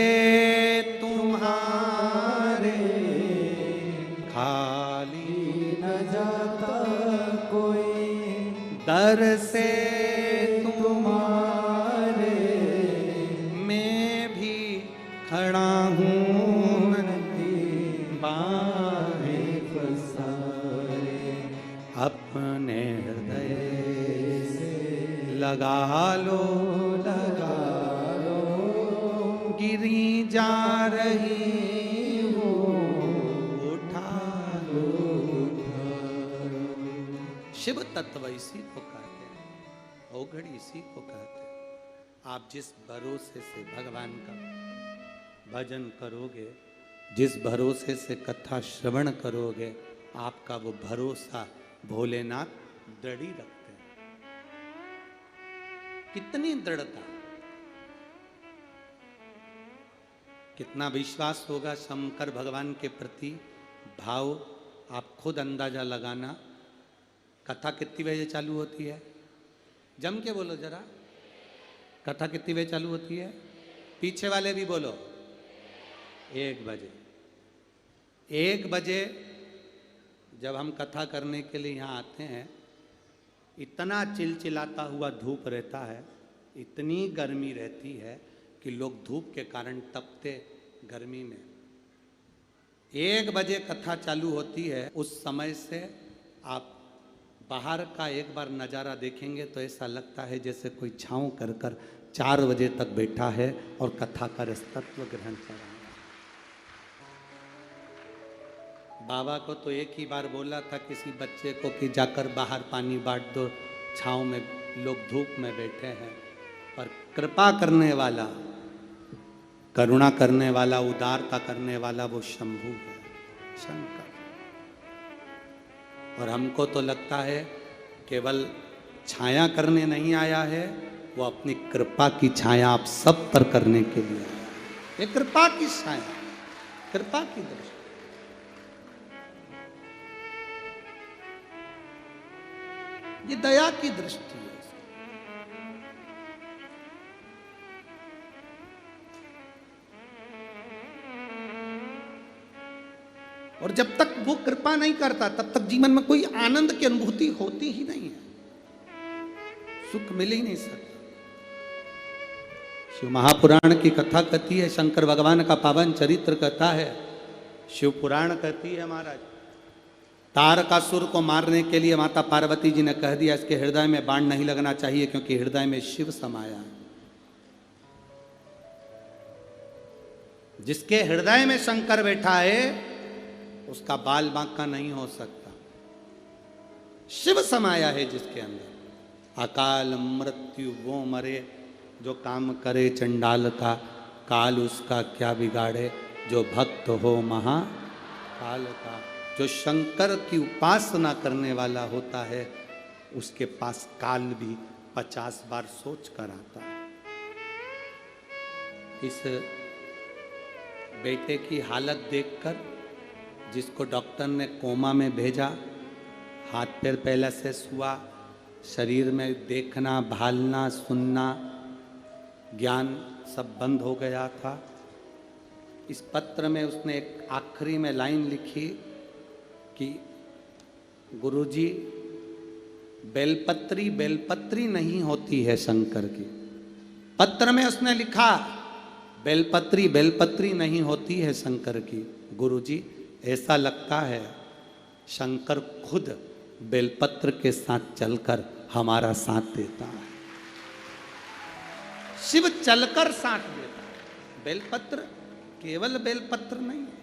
तुम्हारे, खाली न जाता कोई दर से तुम्हारे, मैं भी खड़ा हूँ अपने हृदय से लगा लो, गिरी जा रही हो, उठा लो। शिव तत्व इसी को कहते हैं, ओघड़ी इसी को कहते हैं। आप जिस भरोसे से भगवान का भजन करोगे, जिस भरोसे से कथा श्रवण करोगे, आपका वो भरोसा भोलेनाथ दृढ़ी रखते हैं। कितनी दृढ़ता, कितना विश्वास होगा शंकर भगवान के प्रति भाव, आप खुद अंदाजा लगाना। कथा कितनी बजे चालू होती है? जम के बोलो जरा, कथा कितनी बजे चालू होती है? पीछे वाले भी बोलो। 1 बजे। 1 बजे जब हम कथा करने के लिए यहाँ आते हैं, इतना चिलचिलाता हुआ धूप रहता है, इतनी गर्मी रहती है कि लोग धूप के कारण तपते गर्मी में। 1 बजे कथा चालू होती है। उस समय से आप बाहर का एक बार नज़ारा देखेंगे तो ऐसा लगता है जैसे कोई छाँव कर कर 4 बजे तक बैठा है और कथा का रसतत्व ग्रहण कर रहा है। बाबा को तो एक ही बार बोला था किसी बच्चे को कि जाकर बाहर पानी बांट दो, छाँव में लोग धूप में बैठे हैं। पर कृपा करने वाला, करुणा करने वाला, उदारता करने वाला वो शंभु है, शंकर। और हमको तो लगता है केवल छाया करने नहीं आया है, वो अपनी कृपा की छाया आप सब पर करने के लिए आया है। ये कृपा की छाया, कृपा की दृष्टि। ये दया की दृष्टि है। और जब तक वो कृपा नहीं करता तब तक जीवन में कोई आनंद की अनुभूति होती ही नहीं है, सुख मिल ही नहीं सकता। शिव महापुराण की कथा कहती है, शंकर भगवान का पावन चरित्र कहता है, शिव पुराण कहती है महाराज, तारकासुर को मारने के लिए माता पार्वती जी ने कह दिया इसके हृदय में बाण नहीं लगना चाहिए क्योंकि हृदय में शिव समाया है। जिसके हृदय में शंकर बैठा है उसका बाल बांका नहीं हो सकता। शिव समाया है जिसके अंदर। अकाल मृत्यु वो मरे जो काम करे चंडाल का, काल उसका क्या बिगाड़े जो भक्त हो महाकाल का। जो शंकर की उपासना करने वाला होता है उसके पास काल भी 50 बार सोच कर आता है। इस बेटे की हालत देखकर जिसको डॉक्टर ने कोमा में भेजा, हाथ पैर पहले से सुआ, शरीर में देखना, भालना, सुनना, ज्ञान सब बंद हो गया था। इस पत्र में उसने एक आखिरी में लाइन लिखी कि गुरुजी बेलपत्री बेलपत्री नहीं होती है शंकर की। पत्र में उसने लिखा बेलपत्री बेलपत्री नहीं होती है शंकर की। गुरुजी ऐसा लगता है शंकर खुद बेलपत्र के साथ चलकर हमारा साथ देता है। शिव चलकर साथ देता है। बेलपत्र केवल बेलपत्र नहीं है,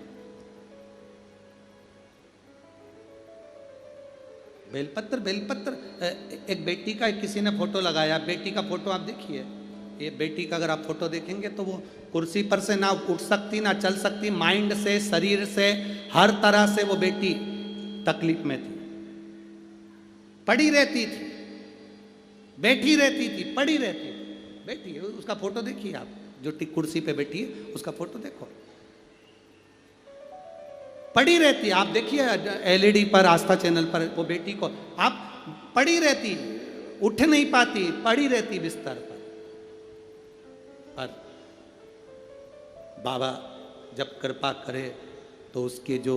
बेलपत्र बेलपत्र। एक बेटी का किसी ने फोटो लगाया, बेटी का फोटो आप देखिए, ये बेटी का अगर आप फोटो देखेंगे तो वो कुर्सी पर से ना उठ सकती ना चल सकती, माइंड से शरीर से हर तरह से वो बेटी तकलीफ में थी। पड़ी रहती थी, बैठी रहती थी, पड़ी रहती थी, बैठी। उसका फोटो देखिए आप, जो कुर्सी पे बैठी है उसका फोटो देखो, पड़ी रहती। आप देखिए एलईडी पर, आस्था चैनल पर वो बेटी को, आप पड़ी रहती, उठ नहीं पाती, पड़ी रहती बिस्तर पर। बाबा जब कृपा करे तो उसके जो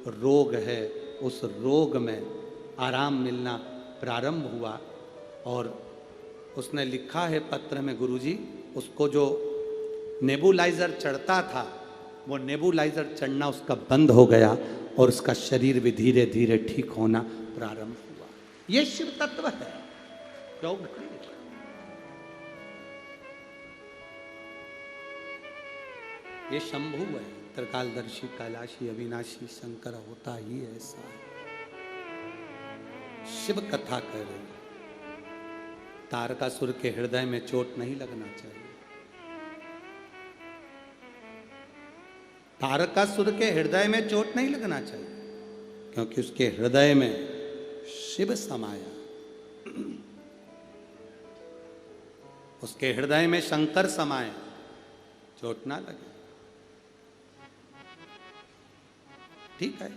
रोग है उस रोग में आराम मिलना प्रारंभ हुआ। और उसने लिखा है पत्र में, गुरुजी उसको जो नेबुलाइजर चढ़ता था वो नेबुलाइजर चढ़ना उसका बंद हो गया और उसका शरीर भी धीरे धीरे ठीक होना प्रारंभ हुआ। ये शिव तत्व है। ये शंभु है, त्रिकालदर्शी कैलाशी अविनाशी शंकर होता ही ऐसा है। शिव कथा कह रही है, तारकासुर के हृदय में चोट नहीं लगना चाहिए। तारकासुर के हृदय में चोट नहीं लगना चाहिए क्योंकि उसके हृदय में शिव समाया, उसके हृदय में शंकर समाया, चोट ना लगे। ठीक है।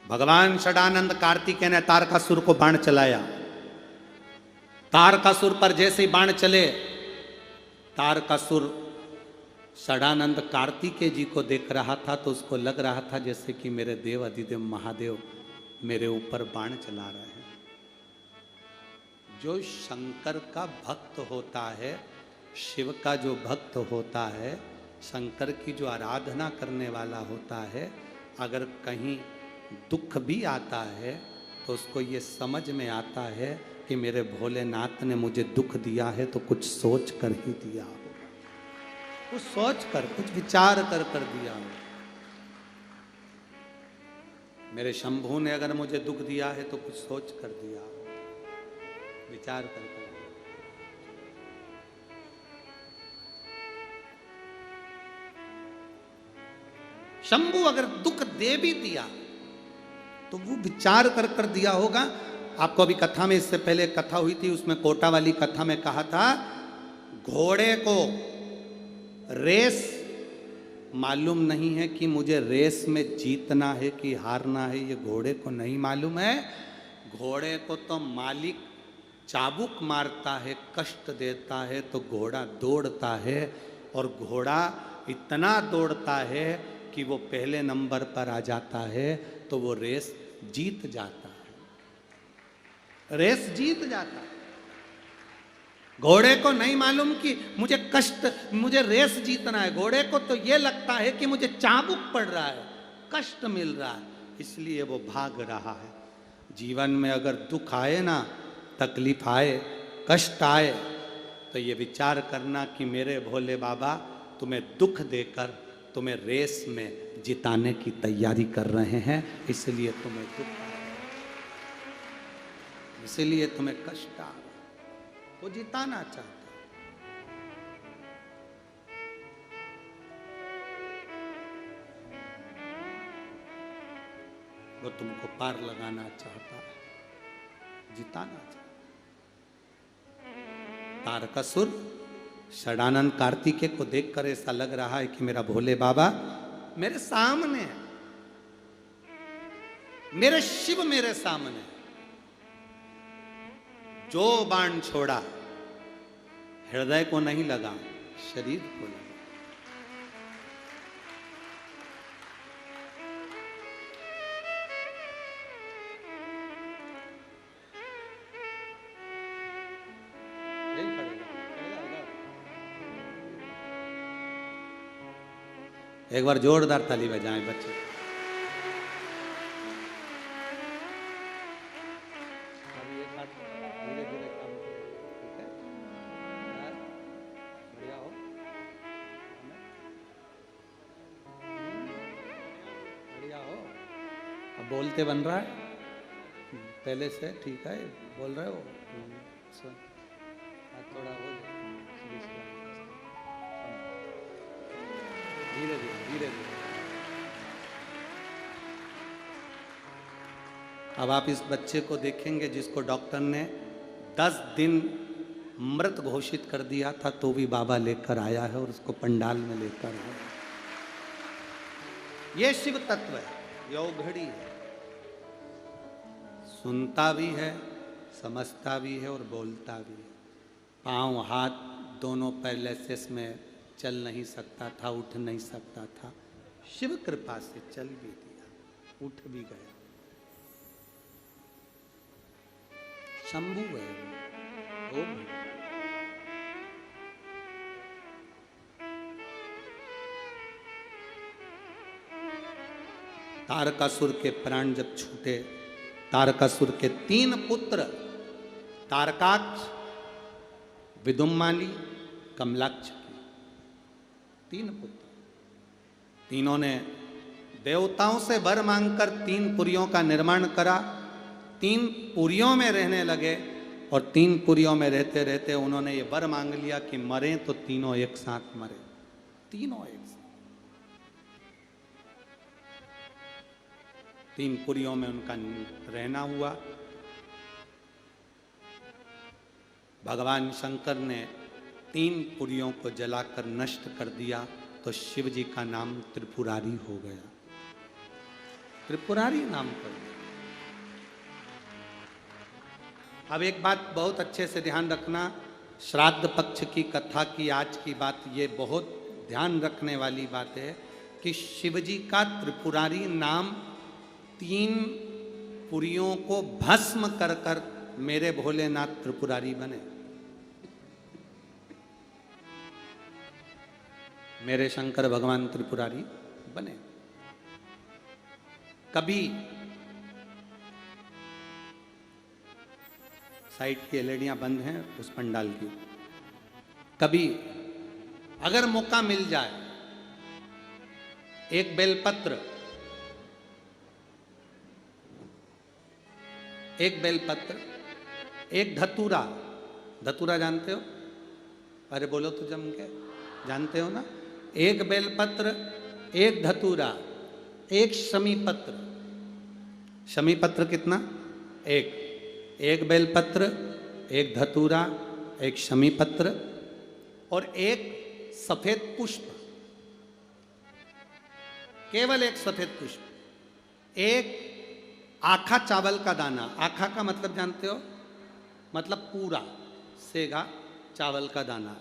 भगवान षडानंद कार्तिकेय ने तारकासुर को बाण चलाया। तारकासुर पर जैसे ही बाण चले, तारकासुर षडानंद कार्तिकेय जी को देख रहा था तो उसको लग रहा था जैसे कि मेरे देव अधिदेव महादेव मेरे ऊपर बाण चला रहे हैं। जो शंकर का भक्त होता है, शिव का जो भक्त होता है, शंकर की जो आराधना करने वाला होता है, अगर कहीं दुख भी आता है तो उसको ये समझ में आता है कि मेरे भोलेनाथ ने मुझे दुख दिया है तो कुछ सोच कर ही दिया होगा, कुछ सोच कर, कुछ विचार कर दिया होगा। मेरे शंभू ने अगर मुझे दुख दिया है तो कुछ सोच कर दिया होगा, विचार कर दिया। शंभू अगर दुख दे भी दिया तो वो विचार कर दिया होगा। आपको अभी कथा में, इससे पहले कथा हुई थी, उसमें कोटा वाली कथा में कहा था, घोड़े को रेस मालूम नहीं है कि मुझे रेस में जीतना है कि हारना है, ये घोड़े को नहीं मालूम है। घोड़े को तो मालिक चाबुक मारता है, कष्ट देता है तो घोड़ा दौड़ता है, और घोड़ा इतना दौड़ता है कि वो पहले नंबर पर आ जाता है तो वो रेस जीत जाता है, रेस जीत जाता है। घोड़े को नहीं मालूम कि मुझे कष्ट, मुझे रेस जीतना है। घोड़े को तो ये लगता है कि मुझे चाबुक पड़ रहा है, कष्ट मिल रहा है, इसलिए वो भाग रहा है। जीवन में अगर दुख आए ना, तकलीफ आए, कष्ट आए, तो ये विचार करना कि मेरे भोले बाबा तुम्हें दुख देकर तुम्हें रेस में जिताने की तैयारी कर रहे हैं, इसलिए तुम्हें दुख आ रहा है, इसलिए तुम्हें कष्ट आ रहा है। वो जिताना चाहता है। वो तुमको पार लगाना चाहता है, जिताना चाहता है। तारकासुर षडानंद कार्तिकेय को देखकर ऐसा लग रहा है कि मेरा भोले बाबा मेरे सामने है, मेरे शिव मेरे सामने। जो बाण छोड़ा हृदय को नहीं लगा, शरीर को लगा। एक बार जोरदार ताली बजाएं बच्चे। धीरे धीरे काम करो, ठीक है? बढ़िया हो, बढ़िया हो। अब बोलते बन रहा है पहले से, ठीक है? बोल रहे हो, थोड़ा हो जाए, धीरे धीरे धीरे धीरे। अब आप इस बच्चे को देखेंगे जिसको डॉक्टर ने 10 दिन मृत घोषित कर दिया था, तो भी बाबा लेकर आया है और उसको पंडाल में लेकर आया। ये शिव तत्व है, ये घड़ी है, सुनता भी है, समझता भी है और बोलता भी है। पांव हाथ दोनों पैरालिसिस में चल नहीं सकता था, उठ नहीं सकता था, शिव कृपा से चल भी दिया, उठ भी गया। शंभू है वो। तारकासुर के प्राण जब छूटे, तारकासुर के 3 पुत्र तारकाक्ष, विदुम्माली, कमलाक्ष, 3 पुत्र, तीनों ने देवताओं से वर मांगकर 3 पुरियों का निर्माण करा। 3 पुरियों में रहने लगे और 3 पुरियों में रहते रहते उन्होंने ये वर मांग लिया कि मरे तो तीनों एक साथ मरे, तीनों एक साथ। 3 पुरियों में उनका रहना हुआ। भगवान शंकर ने 3 पुरियों को जलाकर नष्ट कर दिया, तो शिव जी का नाम त्रिपुरारी हो गया, त्रिपुरारी नाम कर दिया। अब एक बात बहुत अच्छे से ध्यान रखना, श्राद्ध पक्ष की कथा की आज की बात, ये बहुत ध्यान रखने वाली बात है कि शिव जी का त्रिपुरारी नाम 3 पुरियों को भस्म कर कर मेरे भोलेनाथ त्रिपुरारी बने। मेरे शंकर भगवान त्रिपुरारी बने। कभी साइड की एलईडियां बंद हैं उस पंडाल की। कभी अगर मौका मिल जाए, एक बेलपत्र, एक धतूरा, धतूरा जानते हो? अरे बोलो तो जम के, जानते हो ना? एक बेलपत्र, एक धतूरा, एक शमी पत्र। शमी पत्र कितना? एक बेलपत्र, एक धतूरा, एक शमी पत्र और एक सफेद पुष्प, केवल एक सफेद पुष्प, एक आखा चावल का दाना। आखा का मतलब जानते हो? मतलब पूरा सेगा चावल का दाना।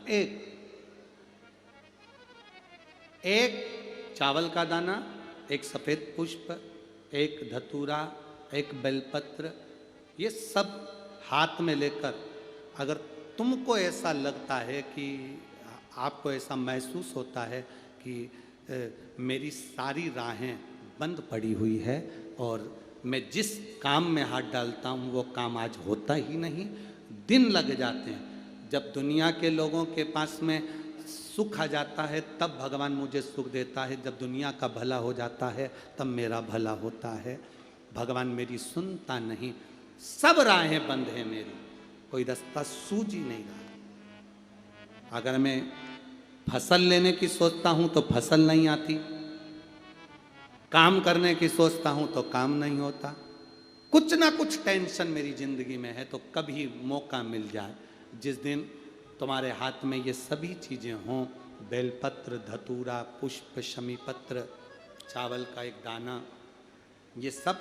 एक चावल का दाना, एक सफेद पुष्प, एक धतूरा, एक बेलपत्र, ये सब हाथ में लेकर, अगर तुमको ऐसा लगता है कि आपको ऐसा महसूस होता है कि मेरी सारी राहें बंद पड़ी हुई है और मैं जिस काम में हाथ डालता हूँ वो काम आज होता ही नहीं, दिन लग जाते हैं। जब दुनिया के लोगों के पास में सुख आ जाता है तब भगवान मुझे सुख देता है, जब दुनिया का भला हो जाता है तब मेरा भला होता है। भगवान मेरी सुनता नहीं, सब राहें बंद हैं मेरी, कोई रास्ता सूझ ही नहीं रहा। अगर मैं फसल लेने की सोचता हूं तो फसल नहीं आती, काम करने की सोचता हूं तो काम नहीं होता, कुछ ना कुछ टेंशन मेरी जिंदगी में है। तो कभी मौका मिल जाए, जिस दिन तुम्हारे हाथ में ये सभी चीजें हों, बेलपत्र, धतूरा, पुष्प, शमी पत्र, चावल का एक दाना, ये सब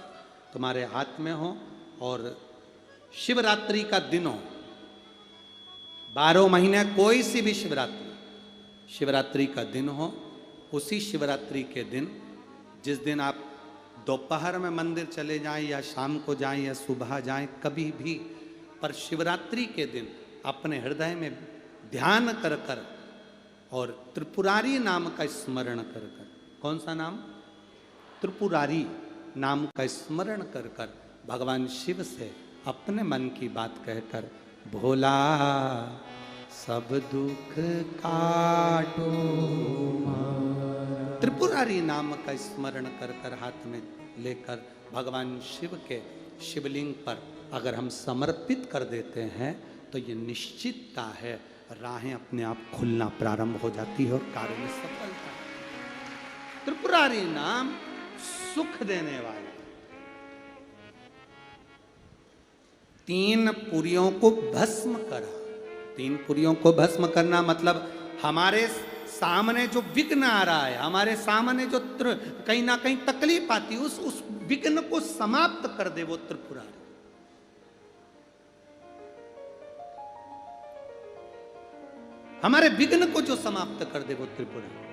तुम्हारे हाथ में हो और शिवरात्रि का दिन हो, 12 महीने कोई सी भी शिवरात्रि का दिन हो, उसी शिवरात्रि के दिन, जिस दिन आप दोपहर में मंदिर चले जाएं या शाम को जाएं या सुबह जाएं, कभी भी, पर शिवरात्रि के दिन अपने हृदय में ध्यान कर कर और त्रिपुरारी नाम का स्मरण कर कर, कौन सा नाम? त्रिपुरारी नाम का स्मरण कर कर भगवान शिव से अपने मन की बात कहकर, भोला सब दुख काटो, त्रिपुरारी नाम का स्मरण कर कर हाथ में लेकर भगवान शिव के शिवलिंग पर अगर हम समर्पित कर देते हैं तो ये निश्चितता है राहें अपने आप खुलना प्रारंभ हो जाती है और कार्य में सफलता। त्रिपुरारी नाम सुख देने वाला। 3 पुरियों को भस्म करा। 3 पुरियों को भस्म करना मतलब हमारे सामने जो विघ्न आ रहा है, हमारे सामने जो कहीं ना कहीं तकलीफ आती है, उस विघ्न को समाप्त कर दे वो त्रिपुरारी। हमारे विघ्न को जो समाप्त कर दे वो त्रिपुरारी।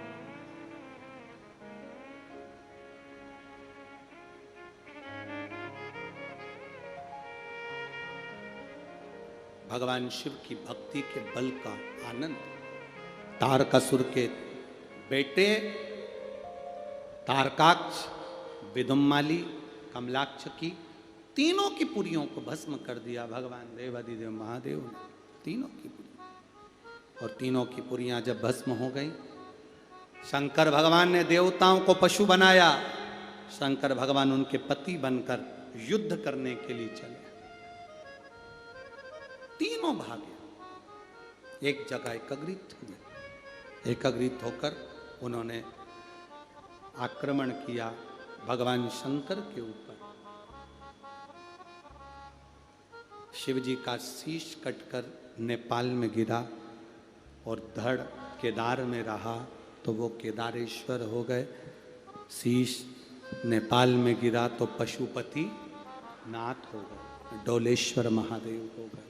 भगवान शिव की भक्ति के बल का आनंद तारकासुर के बेटे तारकाक्ष, विदुम्माली, कमलाक्ष की तीनों की पुरियों को भस्म कर दिया भगवान देवादिदेव महादेव ने, तीनों की पुरियां। और तीनों की पुरियां जब भस्म हो गई, शंकर भगवान ने देवताओं को पशु बनाया। शंकर भगवान उनके पति बनकर युद्ध करने के लिए चले। तीनों भागे एक जगह एकत्रित हुए। एकत्रित होकर उन्होंने आक्रमण किया भगवान शंकर के ऊपर। शिव जी का शीश कटकर नेपाल में गिरा और धड़ केदार में रहा तो वो केदारेश्वर हो गए। शीश नेपाल में गिरा तो पशुपति नाथ हो गए, डोलेश्वर महादेव हो गए।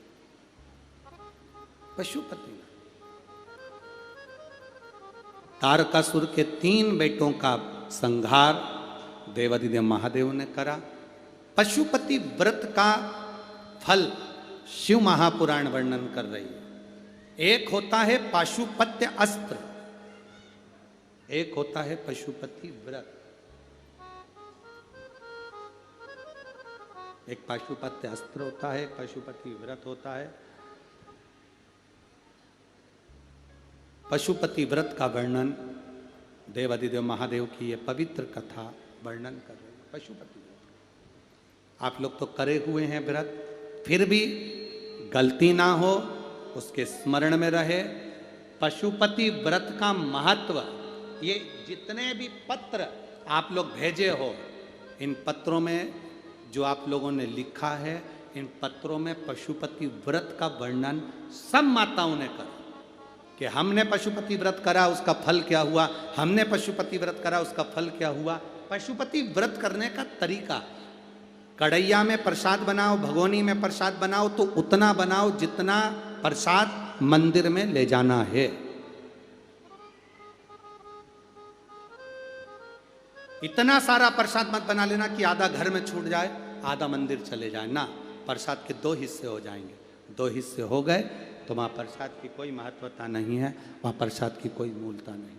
पशुपति तारकासुर के 3 बेटों का संहार देवादिदेव महादेव ने करा। पशुपति व्रत का फल शिव महापुराण वर्णन कर रही है। एक होता है पाशुपत्य अस्त्र, एक होता है पशुपति व्रत। एक पशुपति अस्त्र होता है, एक पशुपति व्रत होता है। पशुपति व्रत का वर्णन देवादिदेव महादेव की ये पवित्र कथा वर्णन कर रहे हैं। पशुपति व्रत आप लोग तो करे हुए हैं व्रत, फिर भी गलती ना हो, उसके स्मरण में रहे। पशुपति व्रत का महत्व, ये जितने भी पत्र आप लोग भेजे हो, इन पत्रों में जो आप लोगों ने लिखा है, इन पत्रों में पशुपति व्रत का वर्णन सब माताओं ने करा कि हमने पशुपति व्रत करा उसका फल क्या हुआ, हमने पशुपति व्रत करा उसका फल क्या हुआ। पशुपति व्रत करने का तरीका, कढ़ैया में प्रसाद बनाओ, भगोनी में प्रसाद बनाओ तो उतना बनाओ जितना प्रसाद मंदिर में ले जाना है। इतना सारा प्रसाद मत बना लेना कि आधा घर में छूट जाए, आधा मंदिर चले जाए ना। प्रसाद के 2 हिस्से हो जाएंगे, 2 हिस्से हो गए तो वहाँ प्रसाद की कोई महत्वता नहीं है, वहाँ प्रसाद की कोई मूलता नहीं।